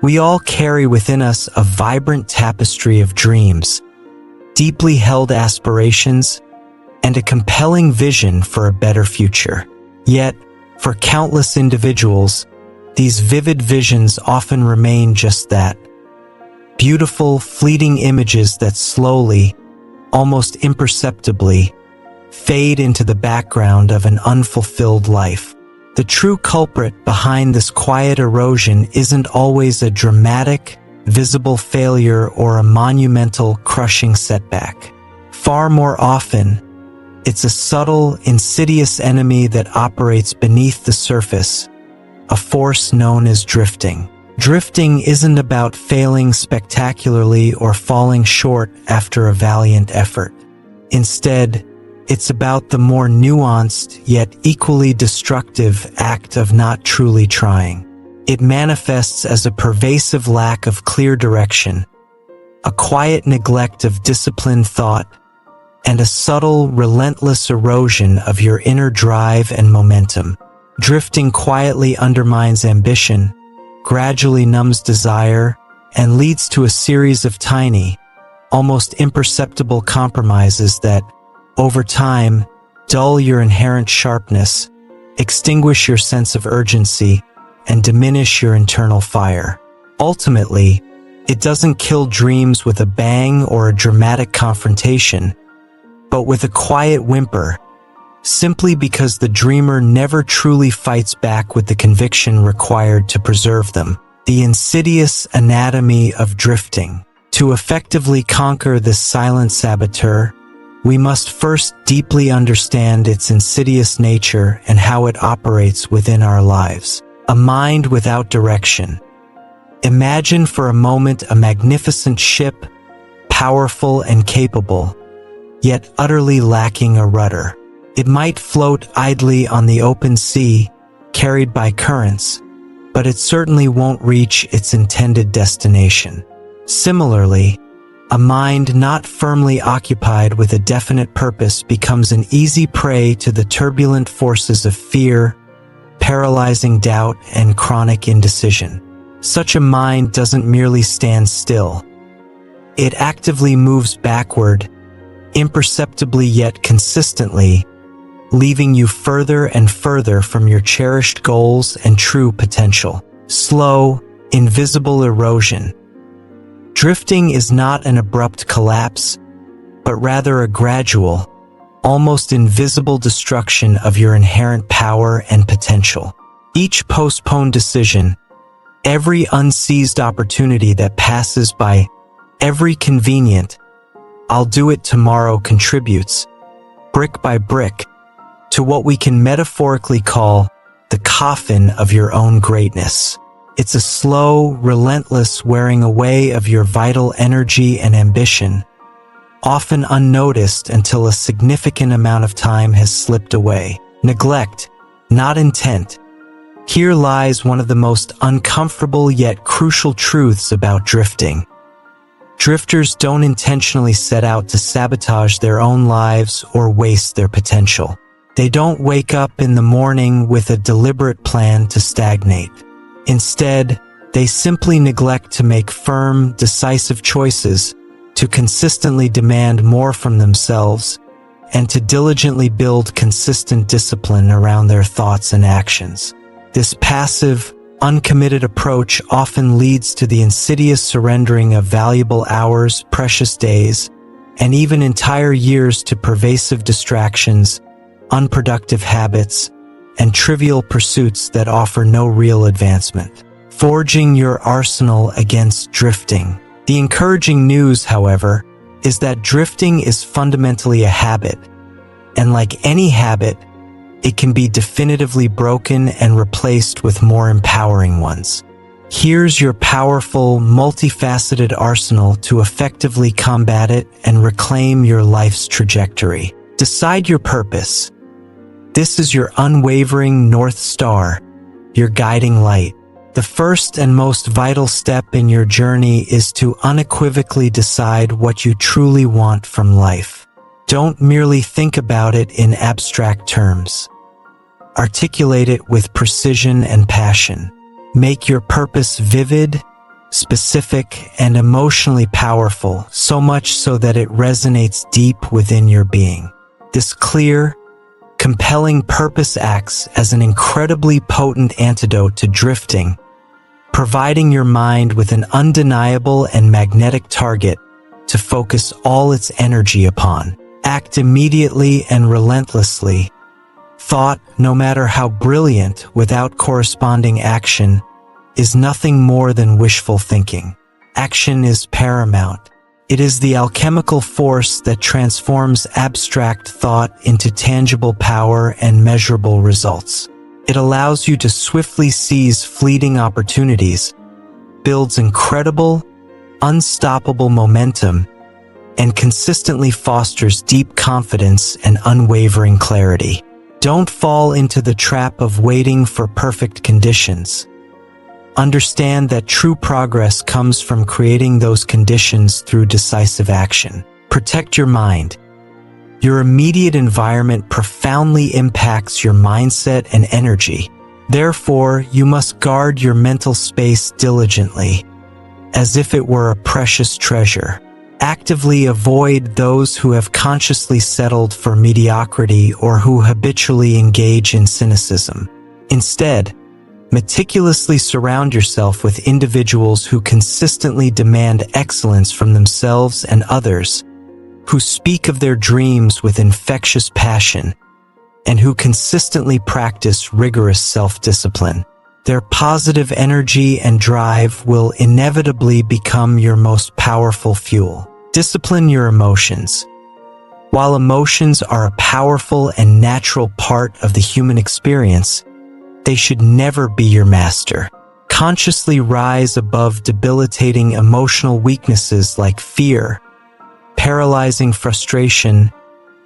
We all carry within us a vibrant tapestry of dreams, deeply held aspirations, and a compelling vision for a better future. Yet, for countless individuals, these vivid visions often remain just that: beautiful, fleeting images that slowly, almost imperceptibly, fade into the background of an unfulfilled life. The true culprit behind this quiet erosion isn't always a dramatic, visible failure or a monumental, crushing setback. Far more often, it's a subtle, insidious enemy that operates beneath the surface, a force known as drifting. Drifting isn't about failing spectacularly or falling short after a valiant effort. Instead, it's about the more nuanced yet equally destructive act of not truly trying. It manifests as a pervasive lack of clear direction, a quiet neglect of disciplined thought, and a subtle, relentless erosion of your inner drive and momentum. Drifting quietly undermines ambition, gradually numbs desire, and leads to a series of tiny, almost imperceptible compromises that, over time, dull your inherent sharpness, extinguish your sense of urgency, and diminish your internal fire. Ultimately, it doesn't kill dreams with a bang or a dramatic confrontation, but with a quiet whimper, simply because the dreamer never truly fights back with the conviction required to preserve them. The insidious anatomy of drifting. To effectively conquer this silent saboteur, we must first deeply understand its insidious nature and how it operates within our lives. A mind without direction. Imagine for a moment a magnificent ship, powerful and capable, yet utterly lacking a rudder. It might float idly on the open sea, carried by currents, but it certainly won't reach its intended destination. Similarly, a mind not firmly occupied with a definite purpose becomes an easy prey to the turbulent forces of fear, paralyzing doubt, and chronic indecision. Such a mind doesn't merely stand still. It actively moves backward, imperceptibly yet consistently, leaving you further and further from your cherished goals and true potential. Slow, invisible erosion. Drifting is not an abrupt collapse, but rather a gradual, almost invisible destruction of your inherent power and potential. Each postponed decision, every unseized opportunity that passes by, every convenient "I'll do it tomorrow" contributes, brick by brick, to what we can metaphorically call the coffin of your own greatness. It's a slow, relentless wearing away of your vital energy and ambition, often unnoticed until a significant amount of time has slipped away. Neglect, not intent. Here lies one of the most uncomfortable yet crucial truths about drifting. Drifters don't intentionally set out to sabotage their own lives or waste their potential. They don't wake up in the morning with a deliberate plan to stagnate. Instead, they simply neglect to make firm, decisive choices, to consistently demand more from themselves, and to diligently build consistent discipline around their thoughts and actions. This passive, uncommitted approach often leads to the insidious surrendering of valuable hours, precious days, and even entire years to pervasive distractions, unproductive habits, and trivial pursuits that offer no real advancement. Forging your arsenal against drifting. The encouraging news, however, is that drifting is fundamentally a habit, and like any habit, it can be definitively broken and replaced with more empowering ones. Here's your powerful, multifaceted arsenal to effectively combat it and reclaim your life's trajectory. Decide your purpose. This is your unwavering North Star, your guiding light. The first and most vital step in your journey is to unequivocally decide what you truly want from life. Don't merely think about it in abstract terms. Articulate it with precision and passion. Make your purpose vivid, specific, and emotionally powerful, so much so that it resonates deep within your being. This clear, compelling purpose acts as an incredibly potent antidote to drifting, providing your mind with an undeniable and magnetic target to focus all its energy upon. Act immediately and relentlessly. Thought, no matter how brilliant, without corresponding action, is nothing more than wishful thinking. Action is paramount. It is the alchemical force that transforms abstract thought into tangible power and measurable results. It allows you to swiftly seize fleeting opportunities, builds incredible, unstoppable momentum, and consistently fosters deep confidence and unwavering clarity. Don't fall into the trap of waiting for perfect conditions. Understand that true progress comes from creating those conditions through decisive action. Protect your mind. Your immediate environment profoundly impacts your mindset and energy. Therefore, you must guard your mental space diligently, as if it were a precious treasure. Actively avoid those who have consciously settled for mediocrity or who habitually engage in cynicism. Instead, meticulously surround yourself with individuals who consistently demand excellence from themselves and others, who speak of their dreams with infectious passion, and who consistently practice rigorous self-discipline. Their positive energy and drive will inevitably become your most powerful fuel. Discipline your emotions. While emotions are a powerful and natural part of the human experience, they should never be your master. Consciously rise above debilitating emotional weaknesses like fear, paralyzing frustration,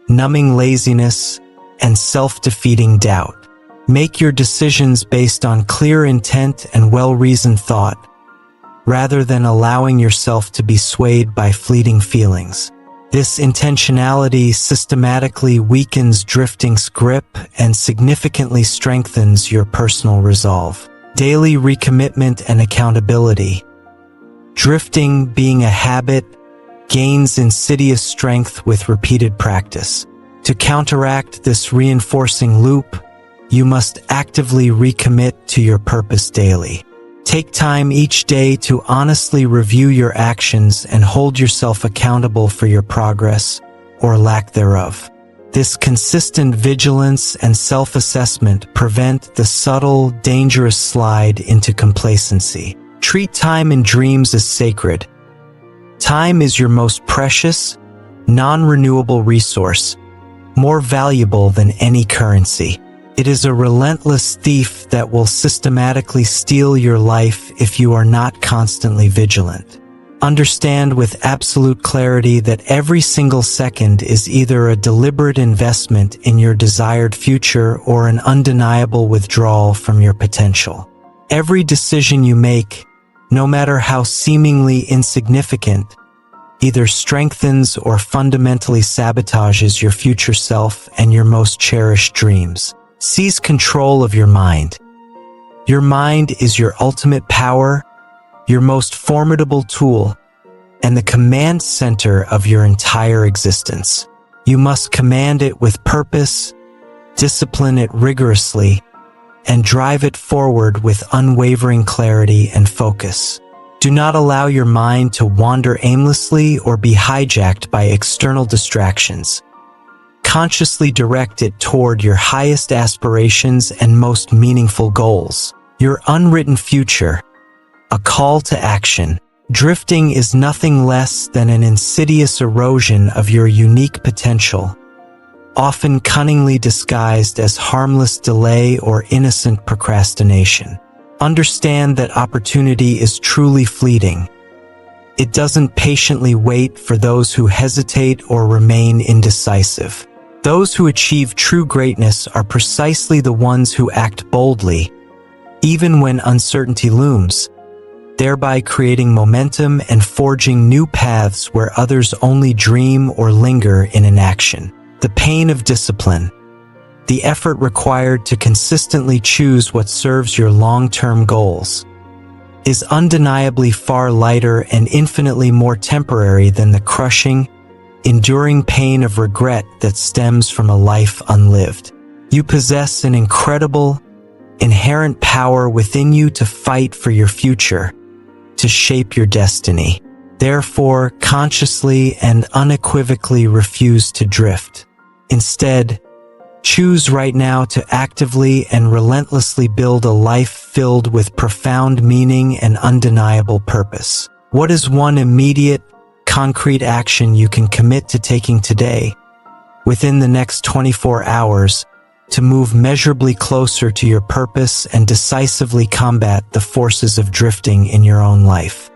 numbing laziness, and self-defeating doubt. Make your decisions based on clear intent and well-reasoned thought, rather than allowing yourself to be swayed by fleeting feelings. This intentionality systematically weakens drifting's grip and significantly strengthens your personal resolve. Daily recommitment and accountability. Drifting, being a habit, gains insidious strength with repeated practice. To counteract this reinforcing loop, you must actively recommit to your purpose daily. Take time each day to honestly review your actions and hold yourself accountable for your progress or lack thereof. This consistent vigilance and self-assessment prevent the subtle, dangerous slide into complacency. Treat time and dreams as sacred. Time is your most precious, non-renewable resource, more valuable than any currency. It is a relentless thief that will systematically steal your life if you are not constantly vigilant. Understand with absolute clarity that every single second is either a deliberate investment in your desired future or an undeniable withdrawal from your potential. Every decision you make, no matter how seemingly insignificant, either strengthens or fundamentally sabotages your future self and your most cherished dreams. Seize control of your mind. Your mind is your ultimate power, your most formidable tool, and the command center of your entire existence. You must command it with purpose, discipline it rigorously, and drive it forward with unwavering clarity and focus. Do not allow your mind to wander aimlessly or be hijacked by external distractions. Consciously direct it toward your highest aspirations and most meaningful goals. Your unwritten future, a call to action. Drifting is nothing less than an insidious erosion of your unique potential, often cunningly disguised as harmless delay or innocent procrastination. Understand that opportunity is truly fleeting. It doesn't patiently wait for those who hesitate or remain indecisive. Those who achieve true greatness are precisely the ones who act boldly, even when uncertainty looms, thereby creating momentum and forging new paths where others only dream or linger in inaction. The pain of discipline. The effort required to consistently choose what serves your long-term goals. is undeniably far lighter and infinitely more temporary than the crushing, enduring pain of regret that stems from a life unlived. You possess an incredible, inherent power within you to fight for your future, to shape your destiny. Therefore, consciously and unequivocally refuse to drift. Instead, choose right now to actively and relentlessly build a life filled with profound meaning and undeniable purpose. What is one immediate, concrete action you can commit to taking today, within the next 24 hours, to move measurably closer to your purpose and decisively combat the forces of drifting in your own life?